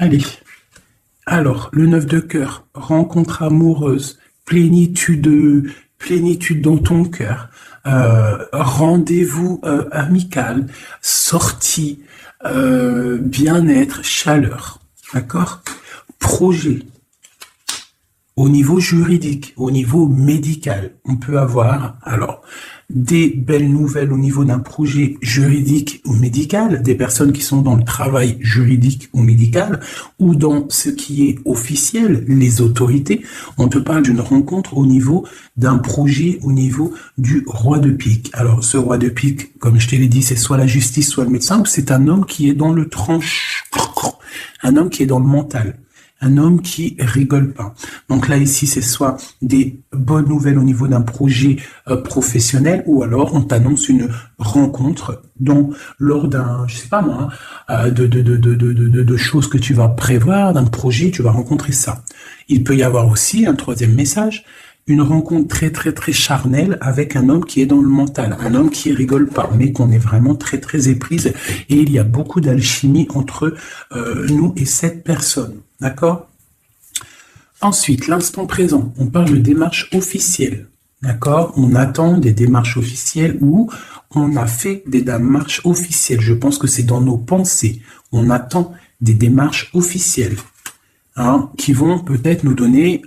Allez. Alors, le 9 de cœur, rencontre amoureuse, plénitude dans ton cœur, rendez-vous amical, sortie, bien-être, chaleur, d'accord? Projet. Au niveau juridique, au niveau médical, on peut avoir alors des belles nouvelles au niveau d'un projet juridique ou médical, des personnes qui sont dans le travail juridique ou médical, ou dans ce qui est officiel, les autorités. On te parle d'une rencontre au niveau d'un projet, au niveau du roi de pique. Alors, ce roi de pique, comme je te l'ai dit, c'est soit la justice, soit le médecin, ou c'est un homme qui est dans le un homme qui est dans le mental. Un homme qui rigole pas. Donc là, ici, c'est soit des bonnes nouvelles au niveau d'un projet professionnel, ou alors on t'annonce une rencontre lors d'un, je sais pas moi, de choses que tu vas prévoir, d'un projet, tu vas rencontrer ça. Il peut y avoir aussi un troisième message, une rencontre très très très charnelle avec un homme qui est dans le mental, un homme qui rigole pas, mais qu'on est vraiment très très éprise, et il y a beaucoup d'alchimie entre nous et cette personne. D'accord? Ensuite, l'instant présent, on parle de démarches officielles. D'accord? On attend des démarches officielles ou on a fait des démarches officielles. Je pense que c'est dans nos pensées. On attend des démarches officielles qui vont peut-être nous donner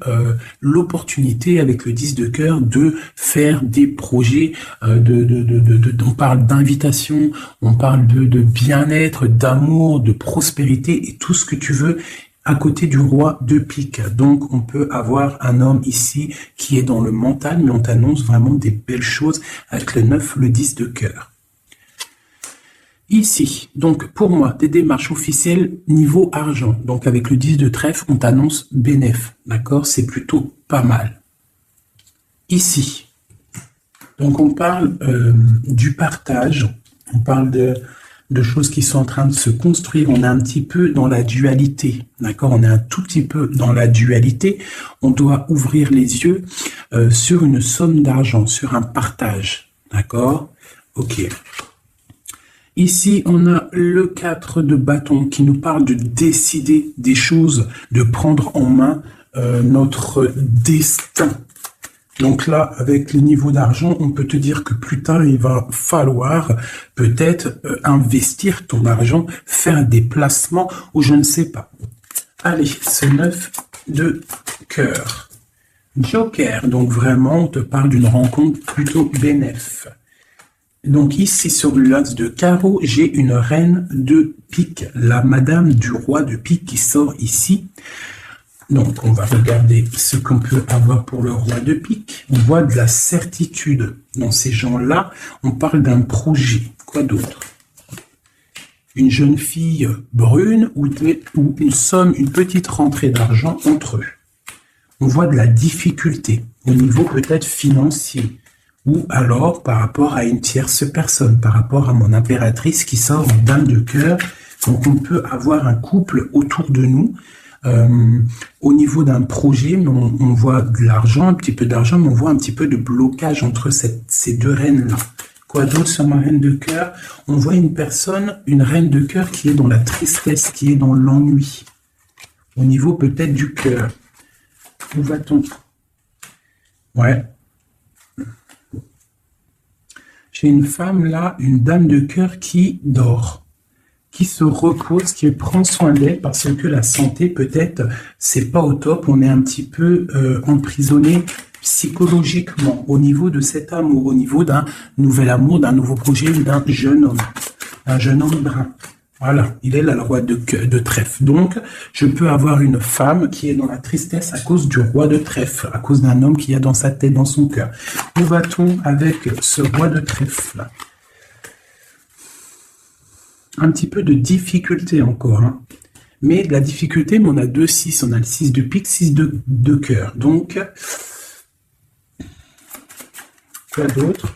l'opportunité avec le 10 de cœur de faire des projets, on parle d'invitation, on parle de bien-être, d'amour, de prospérité et tout ce que tu veux à côté du roi de pique. Donc, on peut avoir un homme ici qui est dans le mental, mais on t'annonce vraiment des belles choses avec le 9, le 10 de cœur. Ici, donc pour moi, des démarches officielles niveau argent. Donc avec le 10 de trèfle, on t'annonce bénéf. D'accord? C'est plutôt pas mal. Ici, donc on parle du partage, on parle de choses qui sont en train de se construire. On est un petit peu dans la dualité. D'accord? On est un tout petit peu dans la dualité. On doit ouvrir les yeux sur une somme d'argent, sur un partage. D'accord? Ok. Ici, on a le 4 de bâton qui nous parle de décider des choses, de prendre en main notre destin. Donc là, avec le niveau d'argent, on peut te dire que plus tard, il va falloir peut-être investir ton argent, faire des placements ou je ne sais pas. Allez, ce 9 de cœur. Joker, donc vraiment, on te parle d'une rencontre plutôt bénéf. Donc ici, sur l'as de carreau, j'ai une reine de pique, la madame du roi de pique qui sort ici. Donc, on va regarder ce qu'on peut avoir pour le roi de pique. On voit de la certitude dans ces gens-là. On parle d'un projet. Quoi d'autre? Une jeune fille brune ou une somme, une petite rentrée d'argent entre eux. On voit de la difficulté au niveau peut-être financier. Ou alors par rapport à une tierce personne, par rapport à mon impératrice qui sort en dame de cœur. Donc on peut avoir un couple autour de nous. Au niveau d'un projet, on voit de l'argent, un petit peu d'argent, mais on voit un petit peu de blocage entre ces deux reines-là. Quoi d'autre sur ma reine de cœur? On voit une personne, une reine de cœur qui est dans la tristesse, qui est dans l'ennui. Au niveau peut-être du cœur. Où va-t-on? Ouais. J'ai une femme là, une dame de cœur qui dort, qui se repose, qui prend soin d'elle parce que la santé peut-être c'est pas au top. On est un petit peu emprisonné psychologiquement au niveau de cet amour, au niveau d'un nouvel amour, d'un nouveau projet, d'un jeune homme brun. Voilà, il est là le roi de trèfle. Donc, je peux avoir une femme qui est dans la tristesse à cause du roi de trèfle, à cause d'un homme qui a dans sa tête, dans son cœur. Où va-t-on avec ce roi de trèfle? Un petit peu de difficulté encore. Mais de la difficulté, mais on a 2-6. On a le 6 de pique, 6 de cœur. Donc, quoi d'autre?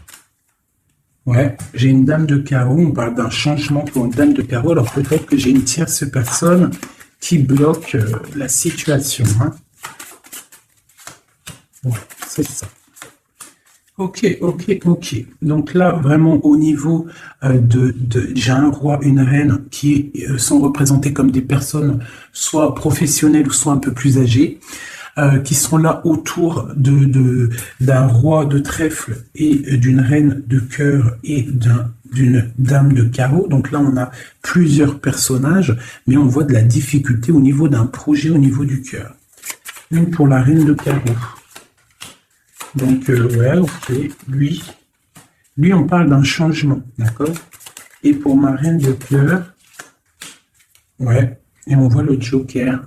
Ouais, j'ai une dame de carreau, on parle d'un changement pour une dame de carreau, alors peut-être que j'ai une tierce personne qui bloque la situation. Ouais, c'est ça. Ok, ok, ok. Donc là, vraiment au niveau j'ai un roi, une reine qui sont représentés comme des personnes soit professionnelles ou soit un peu plus âgées, qui sont là autour d'un roi de trèfle et d'une reine de cœur et d'une dame de carreau. Donc là, on a plusieurs personnages, mais on voit de la difficulté au niveau d'un projet au niveau du cœur. Une pour la reine de carreau. Donc, ouais, ok, lui, on parle d'un changement, d'accord? Et pour ma reine de cœur, ouais, et on voit le joker.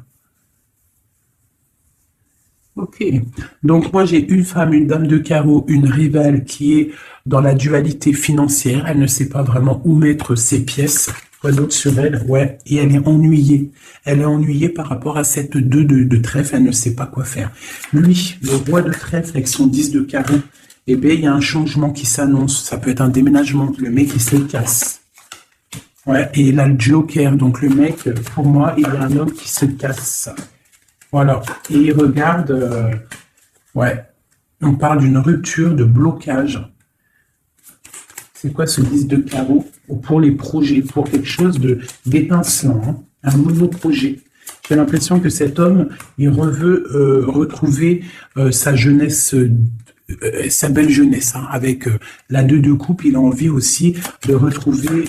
Ok, donc moi j'ai une femme, une dame de carreau, une rivale qui est dans la dualité financière, elle ne sait pas vraiment où mettre ses pièces. Quoi d'autre sur elle? Ouais, et elle est ennuyée. Elle est ennuyée par rapport à cette 2 de trèfle, elle ne sait pas quoi faire. Lui, le roi de trèfle avec son 10 de carreau, eh bien, il y a un changement qui s'annonce. Ça peut être un déménagement. Le mec, il se casse. Ouais, et là, le joker. Donc, le mec, pour moi, il y a un homme qui se casse. Voilà. Et il regarde, ouais, on parle d'une rupture, de blocage. C'est quoi ce 10 de carreau? Pour les projets, pour quelque chose d'étincelant, hein, un nouveau projet. J'ai l'impression que cet homme, il veut retrouver sa jeunesse, sa belle jeunesse, hein, avec la 2 de coupe. Il a envie aussi de retrouver,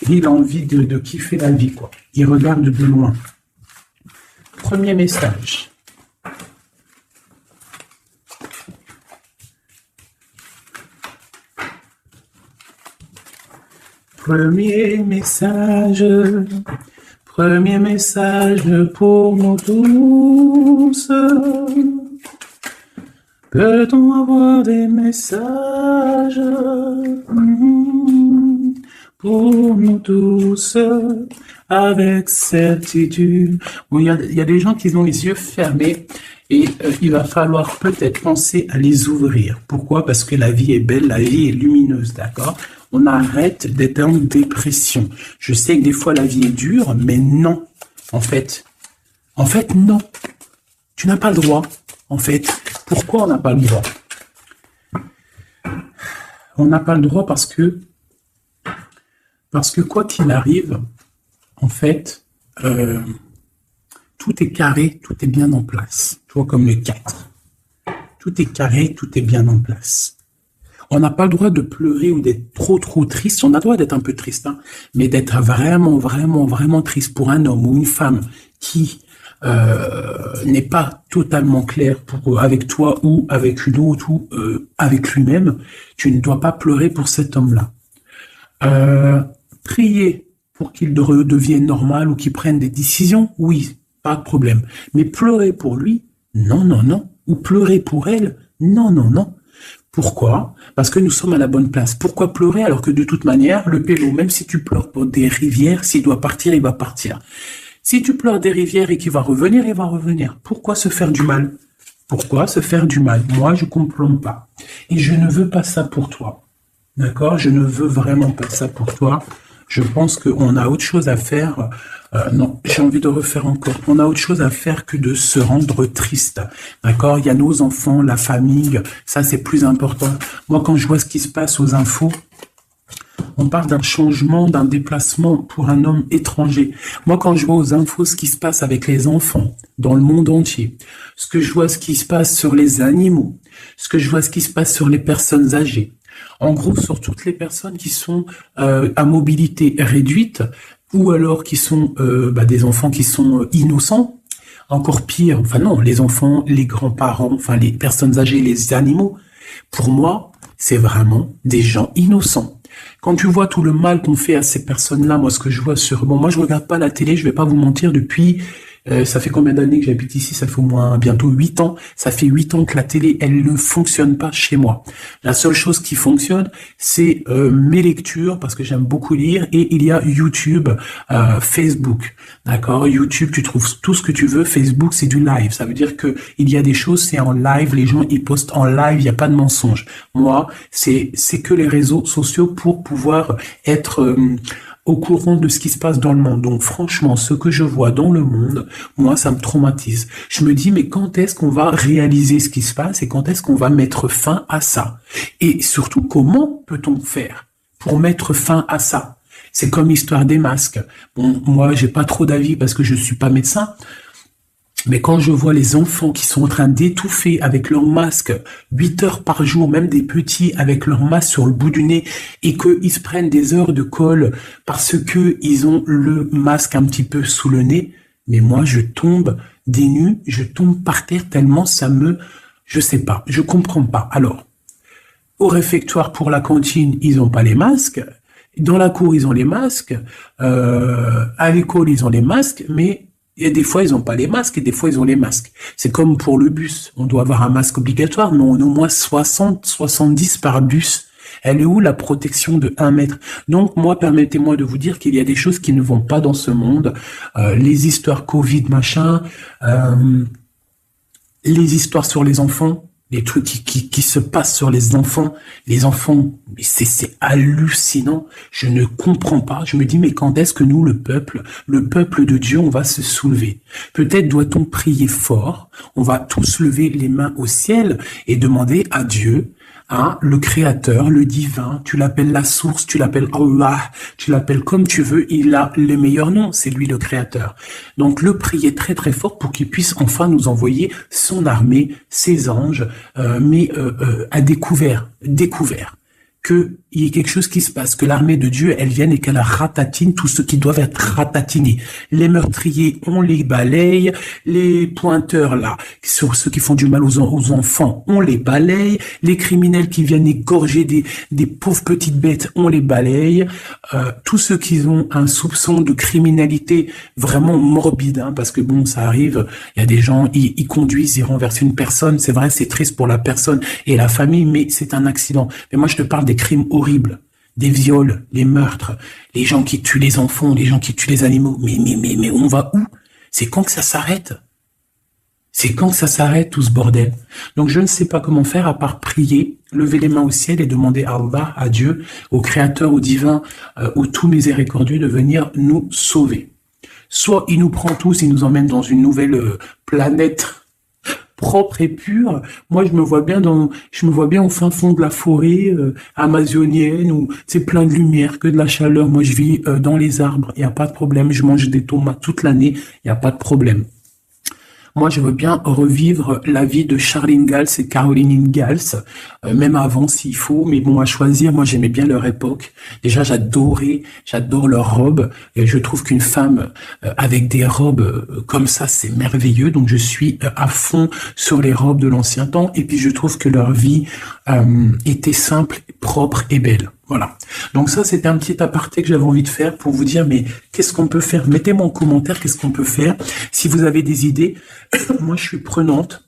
il a envie de kiffer la vie, quoi. Il regarde de loin. Premier message. Premier message pour nous tous. Peut-on avoir des messages pour nous tous avec certitude? Bon, il y a des gens qui ont les yeux fermés et il va falloir peut-être penser à les ouvrir. Pourquoi? Parce que la vie est belle, la vie est lumineuse, d'accord? On arrête d'être en dépression. Je sais que des fois la vie est dure, mais non. En fait, non. Tu n'as pas le droit. En fait, pourquoi on n'a pas le droit? On n'a pas le droit parce que quoi qu'il arrive, en fait, tout est carré, tout est bien en place. Tu vois, comme le 4. Tout est carré, tout est bien en place. On n'a pas le droit de pleurer ou d'être trop triste. On a le droit d'être un peu triste, hein, mais d'être vraiment triste pour un homme ou une femme qui n'est pas totalement clair avec toi ou avec une autre ou avec lui-même. Tu ne dois pas pleurer pour cet homme-là. Prier pour qu'il redevienne normal ou qu'il prenne des décisions, oui, pas de problème. Mais pleurer pour lui, non. Ou pleurer pour elle, non. Pourquoi? Parce que nous sommes à la bonne place. Pourquoi pleurer alors que de toute manière, le pélo, même si tu pleures pour des rivières, s'il doit partir, il va partir. Si tu pleures des rivières et qu'il va revenir, il va revenir. Pourquoi se faire du mal? Pourquoi se faire du mal? Moi, je comprends pas. Et je ne veux pas ça pour toi. D'accord? Je ne veux vraiment pas ça pour toi. Je pense qu'on a autre chose à faire. Non, j'ai envie de refaire encore. On a autre chose à faire que de se rendre triste. D'accord? Il y a nos enfants, la famille. Ça, c'est plus important. Moi, quand je vois ce qui se passe aux infos, on parle d'un changement, d'un déplacement pour un homme étranger. Moi, quand je vois aux infos ce qui se passe avec les enfants dans le monde entier, ce que je vois ce qui se passe sur les animaux, ce que je vois ce qui se passe sur les personnes âgées, en gros, sur toutes les personnes qui sont à mobilité réduite ou alors qui sont des enfants qui sont innocents, encore pire, enfin non, les enfants, les grands-parents, enfin les personnes âgées, les animaux, pour moi, c'est vraiment des gens innocents. Quand tu vois tout le mal qu'on fait à ces personnes-là, moi ce que je vois moi je regarde pas la télé, je vais pas vous mentir, depuis ça fait combien d'années que j'habite ici? Ça fait au moins bientôt 8 ans. Ça fait 8 ans que la télé, elle ne fonctionne pas chez moi. La seule chose qui fonctionne, c'est mes lectures, parce que j'aime beaucoup lire, et il y a YouTube, Facebook. D'accord? YouTube, tu trouves tout ce que tu veux. Facebook, c'est du live. Ça veut dire que il y a des choses, c'est en live. Les gens, ils postent en live. Il n'y a pas de mensonge. Moi, c'est que les réseaux sociaux pour pouvoir être au courant de ce qui se passe dans le monde. Donc franchement, ce que je vois dans le monde, moi, ça me traumatise. Je me dis, mais quand est-ce qu'on va réaliser ce qui se passe et quand est-ce qu'on va mettre fin à ça? Et surtout, comment peut-on faire pour mettre fin à ça? C'est comme l'histoire des masques. Bon, moi, j'ai pas trop d'avis parce que je suis pas médecin. Mais quand je vois les enfants qui sont en train d'étouffer avec leur masque 8 heures par jour, même des petits avec leur masque sur le bout du nez, et qu'ils se prennent des heures de colle parce que ils ont le masque un petit peu sous le nez, mais moi je tombe des nues, je tombe par terre tellement je sais pas, je comprends pas. Alors, au réfectoire pour la cantine, ils ont pas les masques. Dans la cour, ils ont les masques. À l'école, ils ont les masques, mais et des fois, ils n'ont pas les masques et des fois, ils ont les masques. C'est comme pour le bus. On doit avoir un masque obligatoire, mais on a au moins 60, 70 par bus. Elle est où la protection de 1 mètre? Donc, moi, permettez-moi de vous dire qu'il y a des choses qui ne vont pas dans ce monde. Les histoires Covid, machin, les histoires sur les enfants, les trucs qui se passent sur les enfants, c'est hallucinant. Je ne comprends pas. Je me dis, mais quand est-ce que nous, le peuple de Dieu, on va se soulever? Peut-être doit-on prier fort. On va tous lever les mains au ciel et demander à Dieu, hein, le créateur, le divin, tu l'appelles la source, tu l'appelles Allah, tu l'appelles comme tu veux, il a le meilleur nom, c'est lui le créateur. Donc le prier très très fort pour qu'il puisse enfin nous envoyer son armée, ses anges, à découvert, qu'il y ait quelque chose qui se passe, que l'armée de Dieu, elle vienne et qu'elle ratatine tous ceux qui doivent être ratatinés. Les meurtriers, on les balaye. Les pointeurs, là, sur ceux qui font du mal aux enfants, on les balaye. Les criminels qui viennent égorger des pauvres petites bêtes, on les balaye. Tous ceux qui ont un soupçon de criminalité vraiment morbide, hein, parce que bon, ça arrive, il y a des gens, ils conduisent, ils renversent une personne, c'est vrai, c'est triste pour la personne et la famille, mais c'est un accident. Mais moi, je te parle des crimes horribles, des viols, les meurtres, les gens qui tuent les enfants, les gens qui tuent les animaux. Mais on va où? C'est quand que ça s'arrête? C'est quand que ça s'arrête tout ce bordel? Donc je ne sais pas comment faire à part prier, lever les mains au ciel et demander à Allah, à Dieu, au Créateur, au Divin, au tout miséricordieux de venir nous sauver. Soit il nous prend tous, il nous emmène dans une nouvelle planète propre et pure. Moi, je me vois bien au fin fond de la forêt amazonienne où c'est plein de lumière, que de la chaleur. Moi, je vis dans les arbres, il n'y a pas de problème. Je mange des tomates toute l'année, il n'y a pas de problème. Moi, je veux bien revivre la vie de Charlene Gals et Caroline Ingalls, même avant s'il faut, mais bon, à choisir, moi j'aimais bien leur époque. Déjà, j'adore leurs robes, et je trouve qu'une femme avec des robes comme ça, c'est merveilleux, donc je suis à fond sur les robes de l'ancien temps, et puis je trouve que leur vie était simple, propre et belle. Voilà. Donc ça, c'était un petit aparté que j'avais envie de faire pour vous dire, mais qu'est-ce qu'on peut faire? Mettez-moi en commentaire qu'est-ce qu'on peut faire. Si vous avez des idées, moi je suis prenante.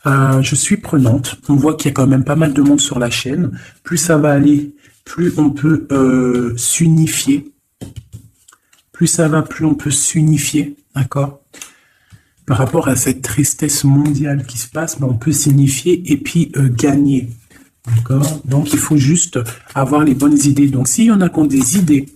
On voit qu'il y a quand même pas mal de monde sur la chaîne. Plus ça va aller, plus on peut s'unifier. Plus ça va, plus on peut s'unifier. D'accord? Par rapport à cette tristesse mondiale qui se passe, ben, on peut s'unifier et puis gagner. D'accord? Donc, il faut juste avoir les bonnes idées. Donc, s'il y en a qui ont des idées,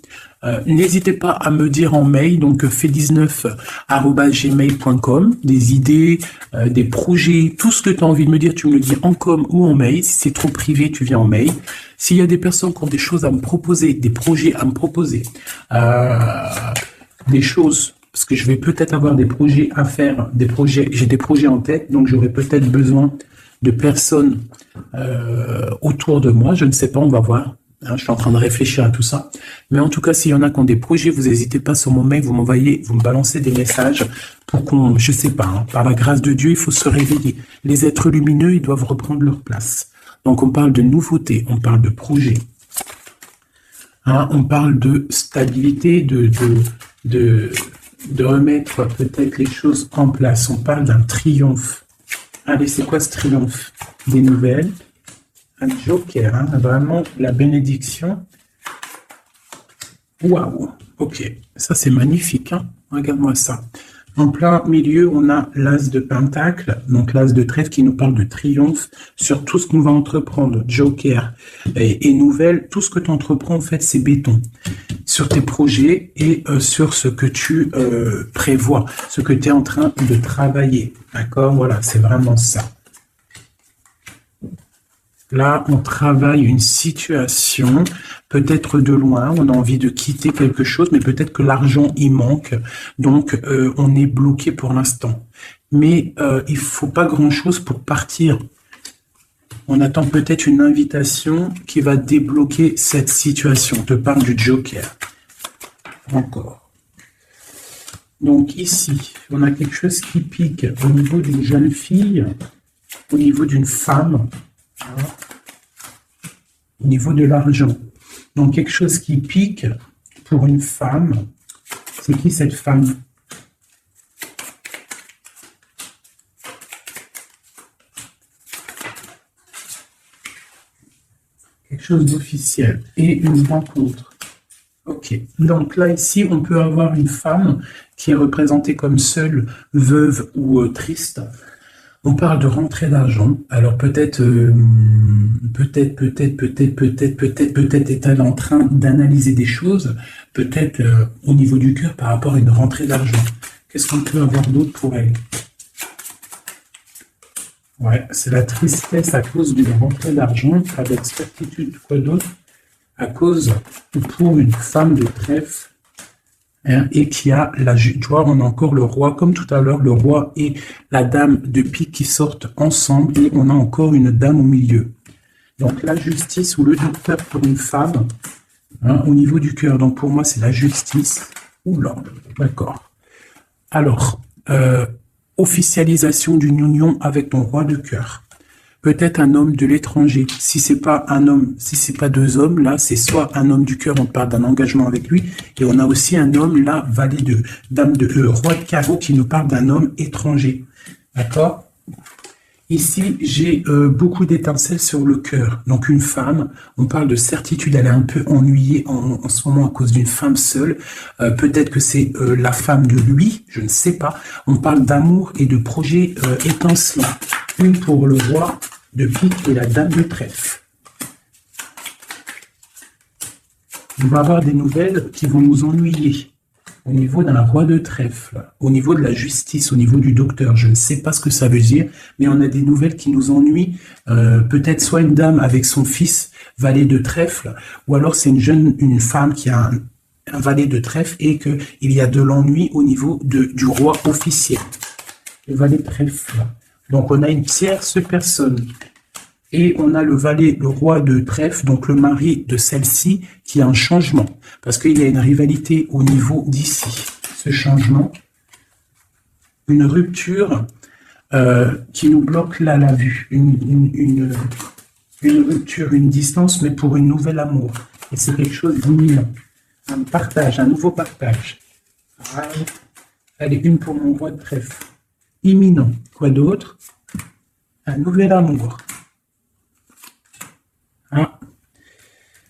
n'hésitez pas à me dire en mail, donc fait19@gmail.com, des idées, des projets, tout ce que tu as envie de me dire, tu me le dis en com ou en mail. Si c'est trop privé, tu viens en mail. S'il y a des personnes qui ont des choses à me proposer, des projets à me proposer, des choses, parce que je vais peut-être avoir des projets à faire, j'ai des projets en tête, donc j'aurai peut-être besoin de personnes autour de moi, je ne sais pas, on va voir. Hein, je suis en train de réfléchir à tout ça. Mais en tout cas, s'il y en a qui ont des projets, vous n'hésitez pas sur mon mail, vous me balancez des messages pour qu'on, je sais pas, hein, par la grâce de Dieu, il faut se réveiller. Les êtres lumineux, ils doivent reprendre leur place. Donc on parle de nouveautés, on parle de projets. Hein, on parle de stabilité, de remettre peut-être les choses en place. On parle d'un triomphe. Allez, c'est quoi ce triomphe? Des nouvelles. Un joker, hein, vraiment la bénédiction. Waouh, ok, ça c'est magnifique, hein. Regarde-moi ça. En plein milieu, on a l'as de pentacle, donc l'as de trèfle qui nous parle de triomphe sur tout ce qu'on va entreprendre, joker et nouvelle. Tout ce que tu entreprends, en fait, c'est béton sur tes projets et sur ce que tu prévois, ce que tu es en train de travailler. D'accord? Voilà, c'est vraiment ça. Là, on travaille une situation, peut-être de loin, on a envie de quitter quelque chose, mais peut-être que l'argent y manque, donc on est bloqué pour l'instant. Mais il faut pas grand-chose pour partir. On attend peut-être une invitation qui va débloquer cette situation. On te parle du joker. Encore. Donc ici, on a quelque chose qui pique au niveau d'une jeune fille, au niveau d'une femme, au niveau de l'argent. Donc quelque chose qui pique pour une femme. C'est qui cette femme? Quelque chose d'officiel et une rencontre. Ok, donc là ici on peut avoir une femme qui est représentée comme seule, veuve ou triste. On parle de rentrée d'argent. Alors peut-être est-elle en train d'analyser des choses, peut-être au niveau du cœur par rapport à une rentrée d'argent. Qu'est-ce qu'on peut avoir d'autre pour elle? Ouais, c'est la tristesse à cause d'une rentrée d'argent, avec certitude. Quoi d'autre? À cause, pour une femme de trèfle, hein, et qui a tu vois, on a encore le roi, comme tout à l'heure, le roi et la dame de pique qui sortent ensemble, et on a encore une dame au milieu. Donc la justice ou le docteur pour une femme, hein, au niveau du cœur. Donc pour moi, c'est la justice. Oula, d'accord. Alors, officialisation d'une union avec ton roi de cœur. Peut-être un homme de l'étranger. Si c'est pas un homme, si c'est pas deux hommes, là, c'est soit un homme du cœur, on parle d'un engagement avec lui, et on a aussi un homme, là, valet de dame de roi de carreau, qui nous parle d'un homme étranger. D'accord? Ici, j'ai beaucoup d'étincelles sur le cœur. Donc une femme, on parle de certitude, elle est un peu ennuyée en ce moment à cause d'une femme seule. Peut-être que c'est la femme de lui, je ne sais pas. On parle d'amour et de projets étincelants. Une pour le roi de pique et la dame de trèfle. On va avoir des nouvelles qui vont nous ennuyer. Au niveau d'un roi de trèfle, au niveau de la justice, au niveau du docteur, je ne sais pas ce que ça veut dire, mais on a des nouvelles qui nous ennuient. Peut-être soit une dame avec son fils valet de trèfle, ou alors c'est une femme qui a un valet de trèfle et qu'il y a de l'ennui au niveau du roi officiel. Le valet de trèfle. Donc on a une tierce personne. Et on a le valet, le roi de trèfle, donc le mari de celle-ci, qui a un changement. Parce qu'il y a une rivalité au niveau d'ici. Ce changement, une rupture qui nous bloque là la vue. Une rupture, une distance, mais pour une nouvelle amour. Et c'est quelque chose d'imminent. Un partage, un nouveau partage. Allez, une pour mon roi de trèfle. Imminent. Quoi d'autre? Un nouvel amour.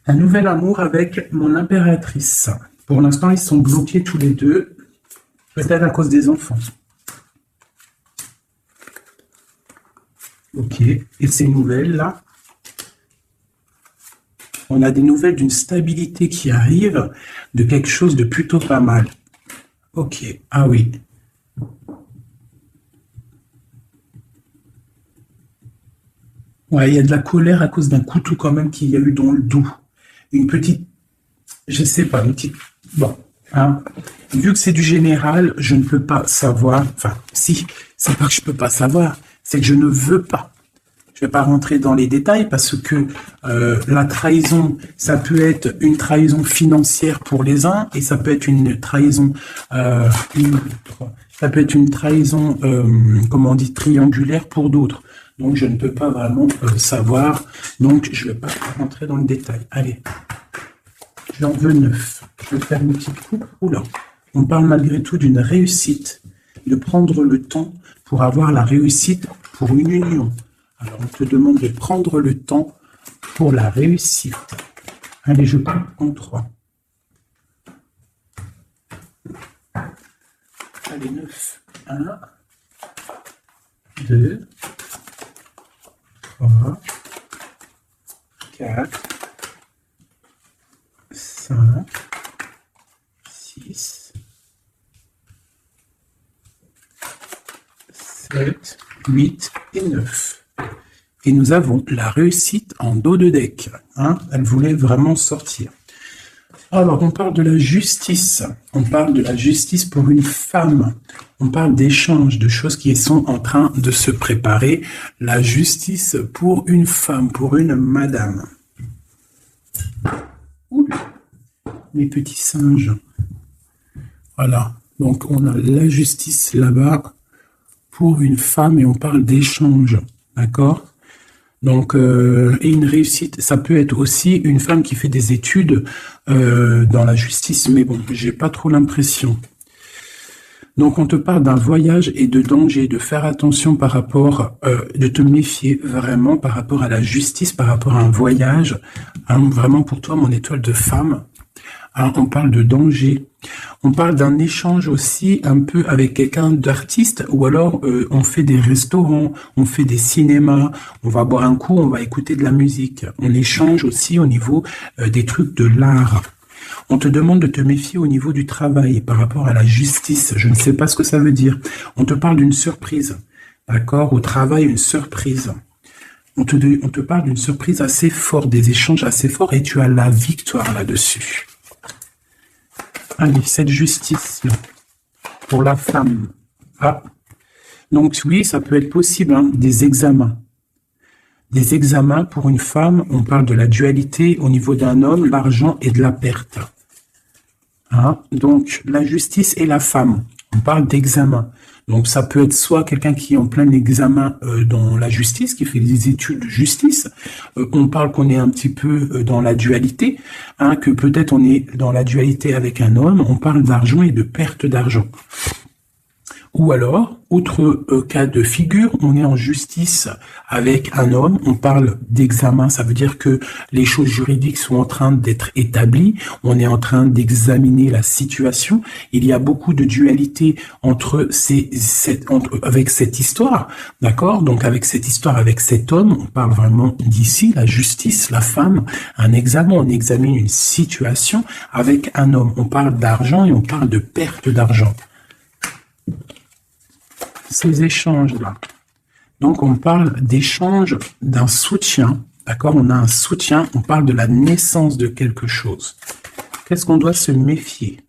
Un nouvel amour avec mon impératrice. Pour l'instant, ils sont bloqués tous les deux, peut-être à cause des enfants. Ok, et ces nouvelles-là, on a des nouvelles d'une stabilité qui arrive, de quelque chose de plutôt pas mal. Ok, ah oui. Ouais, il y a de la colère à cause d'un couteau quand même qu'il y a eu dans le dos. Une petite, je sais pas, une petite, bon, hein. Vu que c'est du général, je ne peux pas savoir, enfin, si, c'est pas que je peux pas savoir, c'est que je ne veux pas. Je vais pas rentrer dans les détails parce que la trahison, ça peut être une trahison financière pour les uns et ça peut être une trahison, ça peut être une trahison, comment on dit, triangulaire pour d'autres. Donc, je ne peux pas vraiment savoir. Donc, je ne vais pas rentrer dans le détail. Allez, j'en veux 9. Je vais faire une petite coupe. Oula, on parle malgré tout d'une réussite, de prendre le temps pour avoir la réussite pour une union. Alors, on te demande de prendre le temps pour la réussite. Allez, je coupe en 3. Allez, 9. 1, 2, 3, 4, 5, 6, 7, 8 et 9. Et nous avons la réussite en dos de deck. Hein, elle voulait vraiment sortir. Alors, on parle de la justice. On parle de la justice pour une femme. On parle d'échanges, de choses qui sont en train de se préparer. La justice pour une femme, pour une madame. Ouh, mes petits singes. Voilà. Donc, on a la justice là-bas pour une femme et on parle d'échanges. D'accord ? Donc, et une réussite, ça peut être aussi une femme qui fait des études dans la justice, mais bon, j'ai pas trop l'impression. Donc, on te parle d'un voyage et de danger, de faire attention par rapport, de te méfier vraiment par rapport à la justice, par rapport à un voyage. Hein, vraiment pour toi, mon étoile de femme. Hein, on parle de danger. On parle d'un échange aussi un peu avec quelqu'un d'artiste, ou alors on fait des restaurants, on fait des cinémas, on va boire un coup, on va écouter de la musique. On échange aussi au niveau des trucs de l'art. On te demande de te méfier au niveau du travail par rapport à la justice. Je ne sais pas ce que ça veut dire. On te parle d'une surprise. D'accord ? Au travail, une surprise. On te parle d'une surprise assez forte, des échanges assez forts, et tu as la victoire là-dessus. Allez, cette justice-là, pour la femme. Ah, donc oui, ça peut être possible, hein, des examens. Des examens pour une femme, on parle de la dualité au niveau d'un homme, l'argent et de la perte. Hein, donc, la justice et la femme, on parle d'examen. Donc, ça peut être soit quelqu'un qui est en plein examen dans la justice, qui fait des études de justice. On parle qu'on est un petit peu dans la dualité, hein, que peut-être on est dans la dualité avec un homme. On parle d'argent et de perte d'argent. Ou alors, autre cas de figure, on est en justice avec un homme, on parle d'examen, ça veut dire que les choses juridiques sont en train d'être établies, on est en train d'examiner la situation, il y a beaucoup de dualité avec cette histoire, d'accord ? Donc avec cette histoire, avec cet homme, on parle vraiment d'ici, la justice, la femme, un examen, on examine une situation avec un homme, on parle d'argent et on parle de perte d'argent. Ces échanges-là. Donc, on parle d'échange d'un soutien. D'accord ? On a un soutien, on parle de la naissance de quelque chose. Qu'est-ce qu'on doit se méfier ?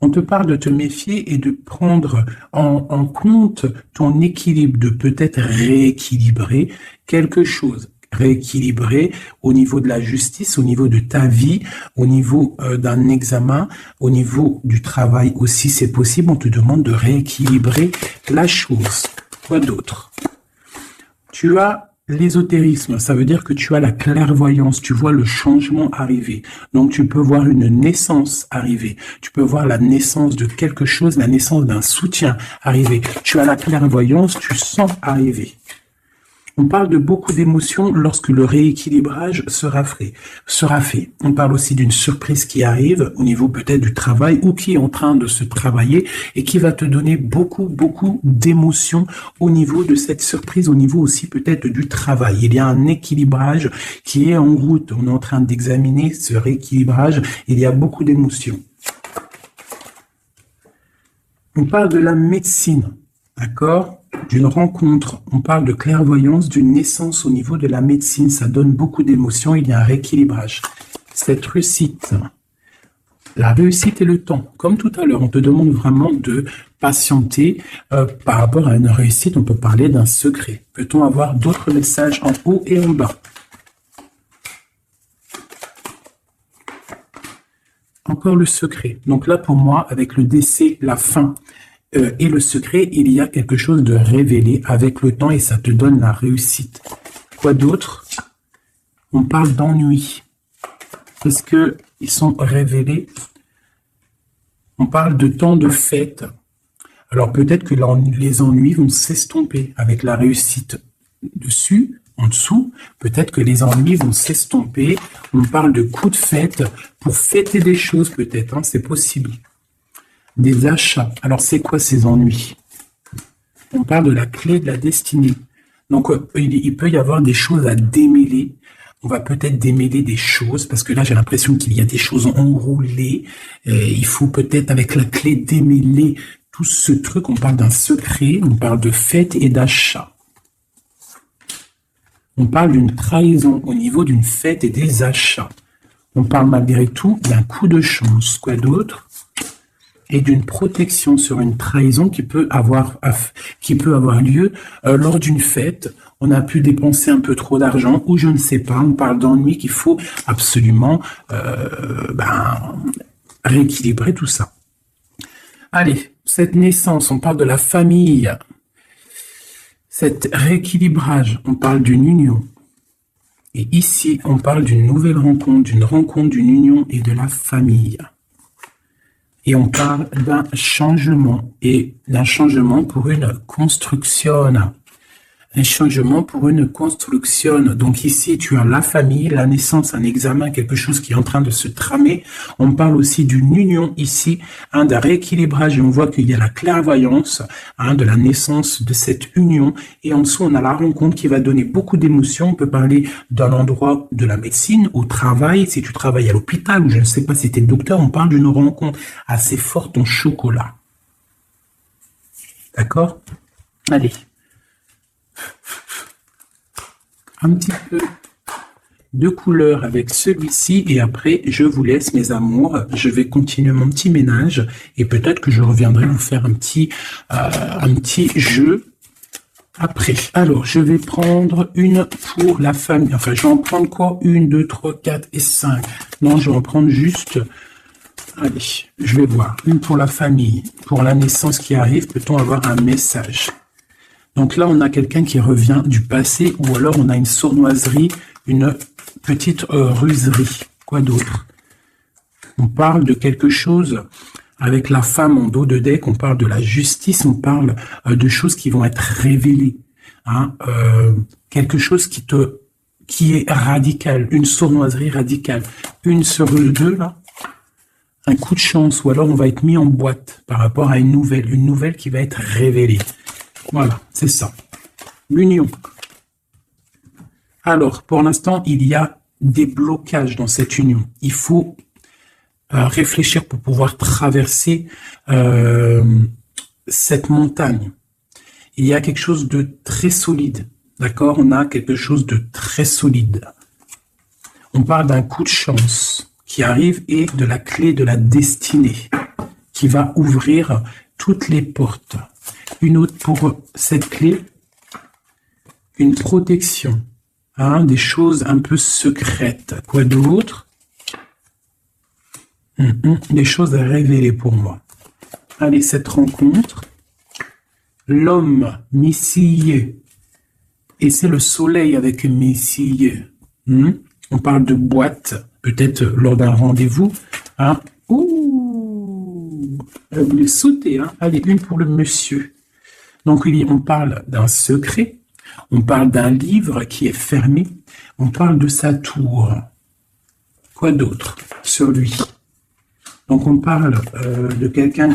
On te parle de te méfier et de prendre en compte ton équilibre, de peut-être rééquilibrer quelque chose. Rééquilibrer au niveau de la justice, au niveau de ta vie, au niveau d'un examen, au niveau du travail aussi, c'est possible. On te demande de rééquilibrer la chose. Quoi d'autre ? Tu as l'ésotérisme, ça veut dire que tu as la clairvoyance, tu vois le changement arriver. Donc tu peux voir une naissance arriver, tu peux voir la naissance de quelque chose, la naissance d'un soutien arriver. Tu as la clairvoyance, tu sens arriver. On parle de beaucoup d'émotions lorsque le rééquilibrage sera fait. On parle aussi d'une surprise qui arrive au niveau peut-être du travail ou qui est en train de se travailler et qui va te donner beaucoup d'émotions au niveau de cette surprise, au niveau aussi peut-être du travail. Il y a un équilibrage qui est en route. On est en train d'examiner ce rééquilibrage. Il y a beaucoup d'émotions. On parle de la médecine, d'accord ? D'une rencontre, on parle de clairvoyance, d'une naissance au niveau de la médecine, ça donne beaucoup d'émotions, il y a un rééquilibrage. Cette réussite, la réussite et le temps, comme tout à l'heure, on te demande vraiment de patienter par rapport à une réussite, on peut parler d'un secret. Peut-on avoir d'autres messages en haut et en bas ? Encore le secret. Donc là, pour moi, avec le décès, la fin, et le secret, il y a quelque chose de révélé avec le temps et ça te donne la réussite. Quoi d'autre ? On parle d'ennui. Est-ce qu'ils sont révélés ? On parle de temps de fête. Alors peut-être que les ennuis vont s'estomper avec la réussite dessus, en dessous. Peut-être que les ennuis vont s'estomper. On parle de coups de fête pour fêter des choses peut-être, hein, c'est possible. des achats. Alors, c'est quoi ces ennuis? On parle de la clé de la destinée. Donc, il peut y avoir des choses à démêler. On va peut-être démêler des choses, parce que là, j'ai l'impression qu'il y a des choses enroulées. Il faut peut-être, avec la clé, démêler tout ce truc. On parle d'un secret, on parle de fête et d'achat. On parle d'une trahison au niveau d'une fête et des achats. On parle malgré tout d'un coup de chance. Quoi d'autre? Et d'une protection sur une trahison qui peut avoir lieu lors d'une fête. On a pu dépenser un peu trop d'argent ou je ne sais pas. On parle d'ennui qu'il faut absolument rééquilibrer tout ça. Allez, cette naissance, on parle de la famille. Cet rééquilibrage, on parle d'une union. Et ici, on parle d'une nouvelle rencontre, d'une union et de la famille. Et on parle d'un changement, et d'un changement pour une construction. Un changement pour une construction. Donc ici, tu as la famille, la naissance, un examen, quelque chose qui est en train de se tramer. On parle aussi d'une union ici, d'un rééquilibrage, et on voit qu'il y a la clairvoyance de la naissance de cette union. Et en dessous, on a la rencontre qui va donner beaucoup d'émotions. On peut parler d'un endroit de la médecine, au travail, si tu travailles à l'hôpital, ou je ne sais pas si tu es docteur, on parle d'une rencontre assez forte en chocolat. D'accord? Allez. Un petit peu de couleur avec celui-ci et après je vous laisse mes amours, je vais continuer mon petit ménage et peut-être que je reviendrai vous faire un petit jeu après. Alors je vais prendre une pour la famille, enfin je vais en prendre quoi? 1, 2, 3, 4 et 5. Non, je vais en prendre juste, allez, je vais voir, une pour la famille, pour la naissance qui arrive, peut-on avoir un message? Donc là, on a quelqu'un qui revient du passé, ou alors on a une sournoiserie, une petite ruserie. Quoi d'autre? On parle de quelque chose avec la femme en dos de deck, on parle de la justice, on parle de choses qui vont être révélées. Quelque chose qui est radical, une sournoiserie radicale. Une sur deux, là, un coup de chance, ou alors on va être mis en boîte par rapport à une nouvelle qui va être révélée. Voilà, c'est ça. L'union. Alors, pour l'instant, il y a des blocages dans cette union. Il faut réfléchir pour pouvoir traverser cette montagne. Il y a quelque chose de très solide. D'accord? On a quelque chose de très solide. On parle d'un coup de chance qui arrive et de la clé de la destinée qui va ouvrir toutes les portes. Une autre pour cette clé, une protection, des choses un peu secrètes. Quoi d'autre? Des choses à révéler pour moi. Allez, cette rencontre, l'homme messillé, et c'est le soleil avec messillé. On parle de boîte, peut-être lors d'un rendez-vous. Vous voulez sauter, Allez, une pour le monsieur. Donc, on parle d'un secret, on parle d'un livre qui est fermé, on parle de sa tour. Quoi d'autre sur lui? Donc, on parle de quelqu'un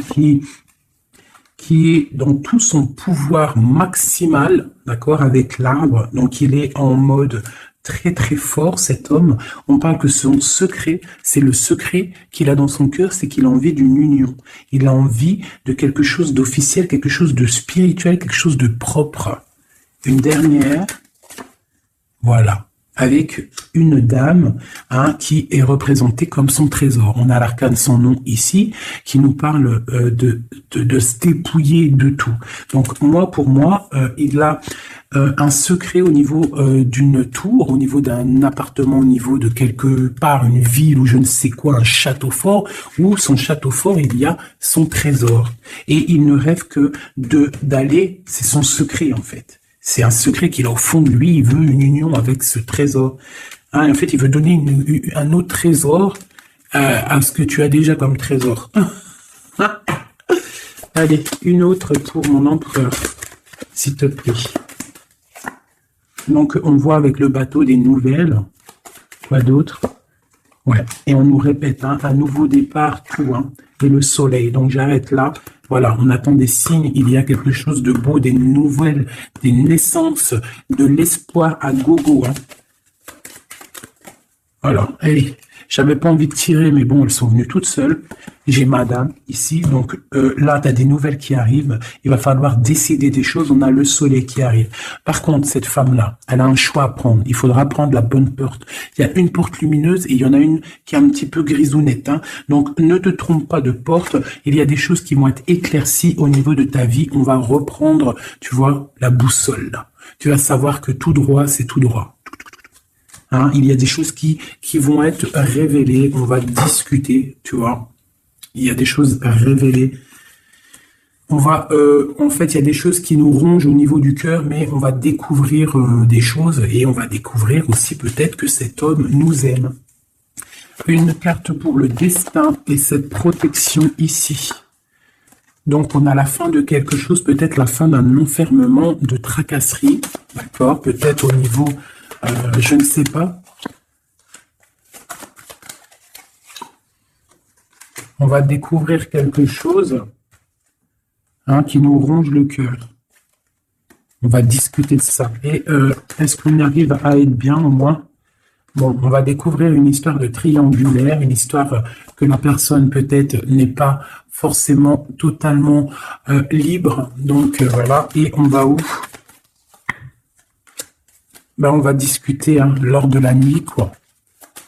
qui est dans tout son pouvoir maximal, d'accord, avec l'arbre. Donc, il est en mode très très fort, cet homme. On parle que son secret, c'est le secret qu'il a dans son cœur, c'est qu'il a envie d'une union. Il a envie de quelque chose d'officiel, quelque chose de spirituel, quelque chose de propre. Une dernière, voilà, avec une dame qui est représentée comme son trésor. On a l'arcane sans nom ici, qui nous parle de se dépouiller de tout. Donc pour moi, il a un secret au niveau d'une tour, au niveau d'un appartement, au niveau de quelque part, une ville ou je ne sais quoi, un château fort, où son château fort, il y a son trésor. Et il ne rêve que d'aller, c'est son secret en fait. C'est un secret qu'il a au fond de lui, il veut une union avec ce trésor. En fait, il veut donner un autre trésor à ce que tu as déjà comme trésor. Allez, une autre pour mon empereur, s'il te plaît. Donc, on voit avec le bateau des nouvelles. Quoi d'autre? Ouais. Et on nous répète un nouveau départ, tout. et le soleil. Donc j'arrête là. Voilà, on attend des signes, il y a quelque chose de beau, des nouvelles, des naissances, de l'espoir à gogo. Hein. Voilà, allez, j'avais pas envie de tirer, mais bon, elles sont venues toutes seules. J'ai madame ici, donc là, tu as des nouvelles qui arrivent. Il va falloir décider des choses, on a le soleil qui arrive. Par contre, cette femme-là, elle a un choix à prendre. Il faudra prendre la bonne porte. Il y a une porte lumineuse et il y en a une qui est un petit peu grisounette. Hein. Donc, ne te trompe pas de porte. Il y a des choses qui vont être éclaircies au niveau de ta vie. On va reprendre, tu vois, la boussole. Là. Tu vas savoir que tout droit, c'est tout droit. Hein, il y a des choses qui vont être révélées. On va discuter, tu vois. Il y a des choses révélées. On va, en fait, il y a des choses qui nous rongent au niveau du cœur, mais on va découvrir des choses et on va découvrir aussi peut-être que cet homme nous aime. Une carte pour le destin et cette protection ici. Donc, on a la fin de quelque chose, peut-être la fin d'un enfermement, de tracasserie, d'accord? Peut-être au niveau, je ne sais pas. On va découvrir quelque chose qui nous ronge le cœur. On va discuter de ça. Et est-ce qu'on arrive à être bien au moins? Bon, on va découvrir une histoire de triangulaire, une histoire que la personne peut-être n'est pas forcément totalement libre. Donc voilà, et on va où? Ben, on va discuter lors de la nuit, quoi.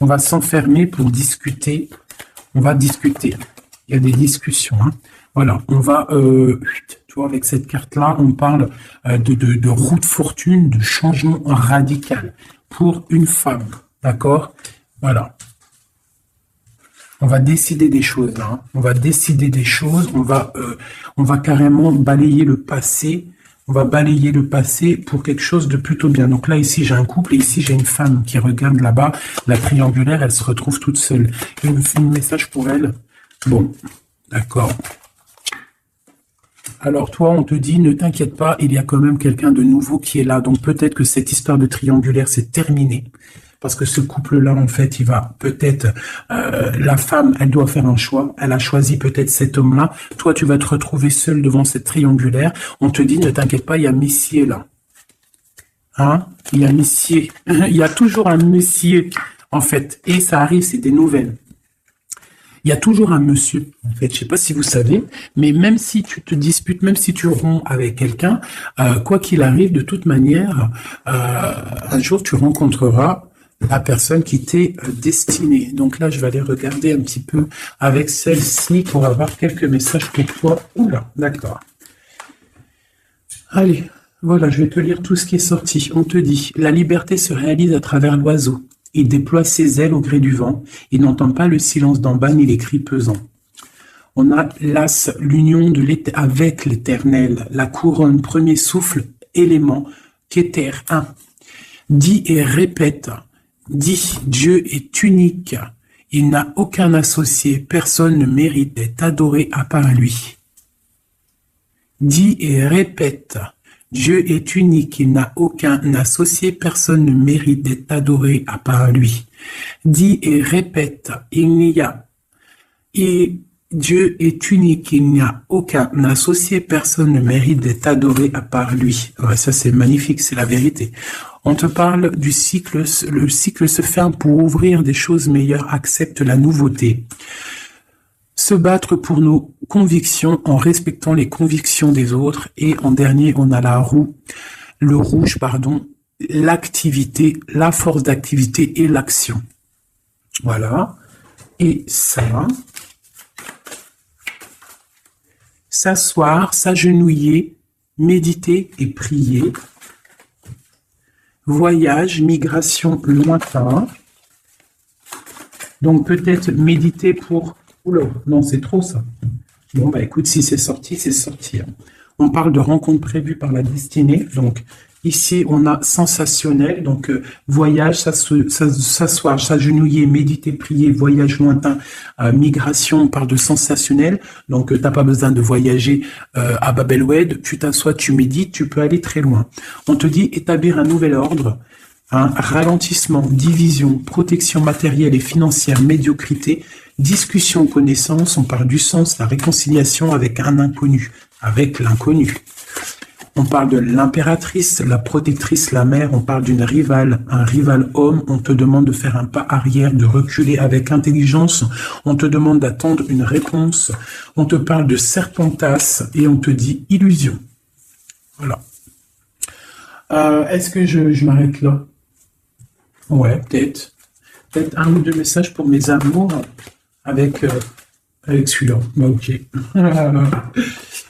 On va s'enfermer pour discuter. On va discuter. Il y a des discussions. Hein. Voilà, on va, tu vois, avec cette carte-là, on parle de roue de fortune, de changement radical pour une femme. D'accord? Voilà. On va décider des choses. Hein. On va décider des choses. On va carrément balayer le passé. On va balayer le passé pour quelque chose de plutôt bien. Donc là, ici, j'ai un couple et ici, j'ai une femme qui regarde là-bas. La triangulaire, elle se retrouve toute seule. Un message pour elle. Bon, d'accord. Alors toi, on te dit, ne t'inquiète pas, il y a quand même quelqu'un de nouveau qui est là. Donc peut-être que cette histoire de triangulaire, c'est terminé. Parce que ce couple-là, en fait, il va peut-être... la femme, elle doit faire un choix. Elle a choisi peut-être cet homme-là. Toi, tu vas te retrouver seul devant cette triangulaire. On te dit, ne t'inquiète pas, il y a Messier là. Hein? Il y a Messier. Il y a toujours un Messier, en fait. Et ça arrive, c'est des nouvelles. Il y a toujours un monsieur, en fait. Je sais pas si vous savez, mais même si tu te disputes, même si tu romps avec quelqu'un, quoi qu'il arrive, de toute manière, un jour, tu rencontreras la personne qui t'est destinée. Donc là, je vais aller regarder un petit peu avec celle-ci pour avoir quelques messages pour toi. Oula, d'accord. Allez, voilà, je vais te lire tout ce qui est sorti. On te dit, la liberté se réalise à travers l'oiseau. Il déploie ses ailes au gré du vent. Il n'entend pas le silence d'en bas ni les cris pesants. On a l'as, l'union avec l'éternel, la couronne, premier souffle, élément, qu'éther, un. Dis et répète. Dis, Dieu est unique. Il n'a aucun associé. Personne ne mérite d'être adoré à part lui. Dis et répète. Dieu est unique. Il n'a aucun associé. Personne ne mérite d'être adoré à part lui. Dis et répète. Dieu est unique. Il n'y a aucun associé. Personne ne mérite d'être adoré à part lui. Ouais, ça, c'est magnifique. C'est la vérité. On te parle du cycle, le cycle se ferme pour ouvrir des choses meilleures, accepte la nouveauté. Se battre pour nos convictions en respectant les convictions des autres. Et en dernier, on a le rouge, l'activité, la force d'activité et l'action. Voilà. Et ça, s'asseoir, s'agenouiller, méditer et prier. Voyage, migration, lointain. Donc peut-être méditer pour... Oula, non, c'est trop ça. Bon, bah écoute, si c'est sorti, c'est sorti. On parle de rencontres prévues par la destinée. Donc ici, on a sensationnel. Donc voyage, s'asseoir, s'agenouiller, méditer, prier, voyage lointain, migration, on parle de sensationnel. Donc t'as pas besoin de voyager à Babelwed. Tu t'assois, tu médites, tu peux aller très loin. On te dit établir un nouvel ordre. Hein, ralentissement, division, protection matérielle et financière, médiocrité, discussion, connaissance, on parle du sens, la réconciliation avec un inconnu, avec l'inconnu. On parle de l'impératrice, la protectrice, la mère, on parle d'une rivale, un rival homme, on te demande de faire un pas arrière, de reculer avec intelligence, on te demande d'attendre une réponse, on te parle de serpentas et on te dit illusion. Voilà. Est-ce que je m'arrête là? Ouais, peut-être. Peut-être un ou deux messages pour mes amours avec, avec celui-là. Bah, ok.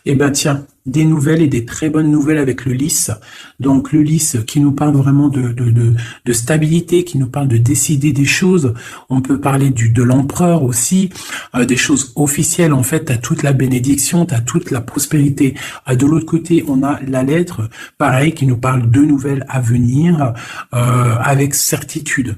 Eh ben tiens, des nouvelles et des très bonnes nouvelles avec le lys. Donc le lys qui nous parle vraiment de stabilité, qui nous parle de décider des choses. On peut parler de l'empereur aussi, des choses officielles. En fait, t'as toute la bénédiction, t'as toute la prospérité. De l'autre côté, on a la lettre, pareil, qui nous parle de nouvelles à venir avec certitude.